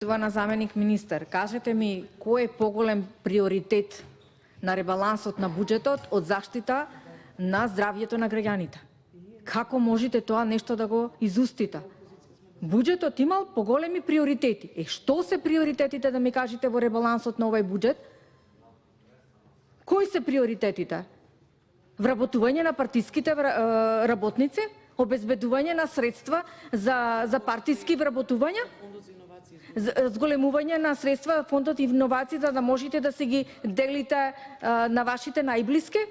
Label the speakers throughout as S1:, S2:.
S1: На заменик министер, кажете ми кој е поголем приоритет на ребалансот на буџетот од заштита на здравјето на граѓаните? Како можете тоа нешто да го изустите? Буџетот имал поголеми приоритети. Што се приоритетите, да ми кажете, во ребалансот на овој буџет? Кои се приоритетите? Вработување на партиските работници, обезбедување на средства за партиски вработувања, зголемување на средства фондот инновации, за да можете да се ги делите на вашите најблиски.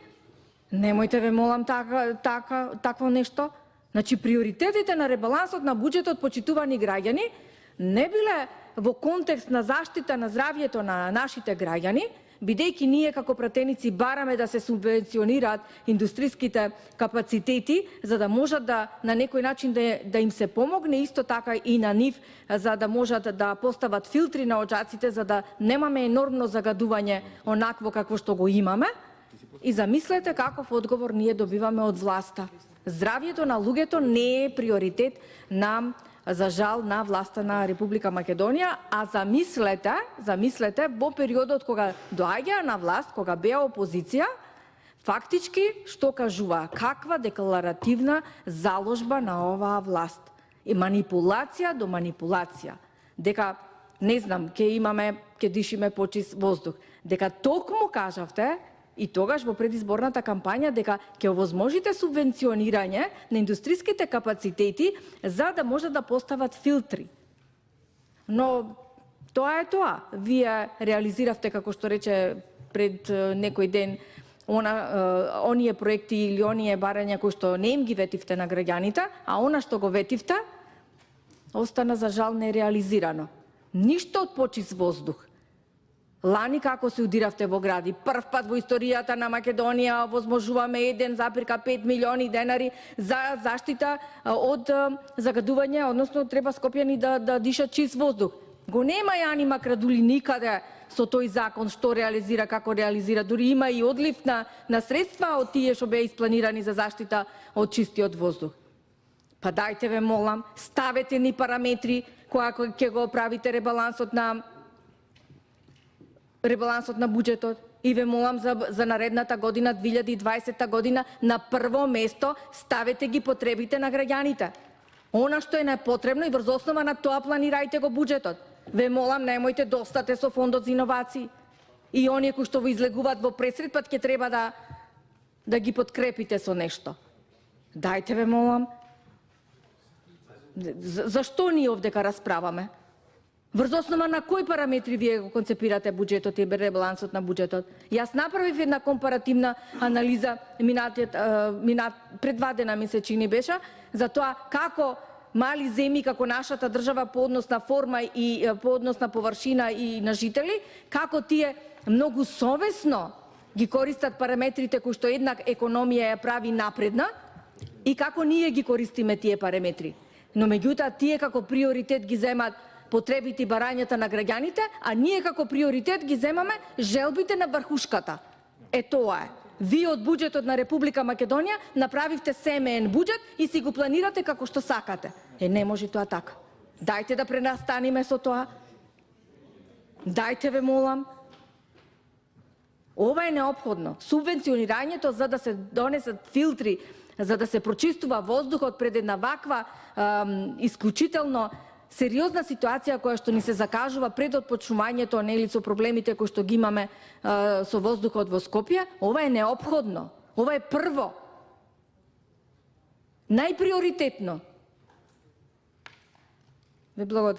S1: Немојте, ве молам, такво нешто. Значи, приоритетите на ребалансот на буџетот, почитувани граѓани, не биле во контекст на заштита на здравјето на нашите граѓани, бидејќи ние како пратеници бараме да се субвенционираат индустриските капацитети, за да можат да на некој начин да им се помогне, исто така и на нив, за да можат да постават филтри на оджаците, за да немаме енормно загадување онакво какво што го имаме. И замислете каков одговор ние добиваме од власта. Здравјето на луѓето не е приоритет за жал на власта на Република Македонија, а замислете во периодот кога доаѓаа на власт, кога беа опозиција, фактички што кажува, каква декларативна заложба на оваа власт. И манипулација до манипулација. Дека, не знам, ќе дишиме почист воздух. Дека токму кажавте, и тогаш во предизборната кампања, дека ќе овозможите субвенционирање на индустриските капацитети за да можат да постават филтри. Но тоа е тоа. Вие реализиравте, како што рече пред некој ден, оние проекти или оние барања кои што не им ги ветивте на граѓаните, а она што го ветивте, остана за жал нереализирано. Ништо од почист воздух. Лани како се удиравте во гради, прв пат во историјата на Македонија овозможуваме 1,5 милиони денари за заштита од загадување, односно треба скопјани да дишат чист воздух. Го нема Јани Макрадули никаде со тој закон што реализира, како реализира, дури има и одлив на средства од тие што беа испланирани за заштита од чистиот воздух. Па дајте, ве молам, ставете ни параметри кога ќе го правите ребалансот на буџетот, и ве молам за наредната година, 2020 година, на прво место ставете ги потребите на граѓаните. Она што е непотребно и врз основа на тоа планирајте го буџетот. Ве молам, немојте да остате со фондот за иновации. И оние кои што во излегуваат во пресред пат ќе треба да ги подкрепите со нешто. Дајте, ве молам. Зашто ние овдека расправаме? Врз основа на кои параметри вие го концепирате буџетот и ребалансот на буџетот? Јас направив една компаративна анализа пред 2 дена, ми се чини беше, за тоа како мали земји како нашата држава по однос на форма и по однос на површина и на жители, како тие многу совесно ги користат параметрите кои што една економија ја прави напредна и како ние ги користиме тие параметри. Но меѓутоа тие како приоритет ги земат потребите и барањата на граѓаните, а ние како приоритет ги земаме желбите на врхушката. Тоа е. Вие од буџетот на Република Македонија направивте семеен буџет и си го планирате како што сакате. Не може тоа така. Дајте да пренастаниме со тоа. Дајте, ве молам. Ова е неопходно. Субвенционирањето за да се донесат филтри, за да се прочистува воздухот пред една ваква исклучително сериозна ситуација која што ни се закажува пред отпочнувањето, нели, со проблемите кои што ги имаме со воздухот во Скопје, ова е неопходно. Ова е прво. Најприоритетно. Ве благодарам.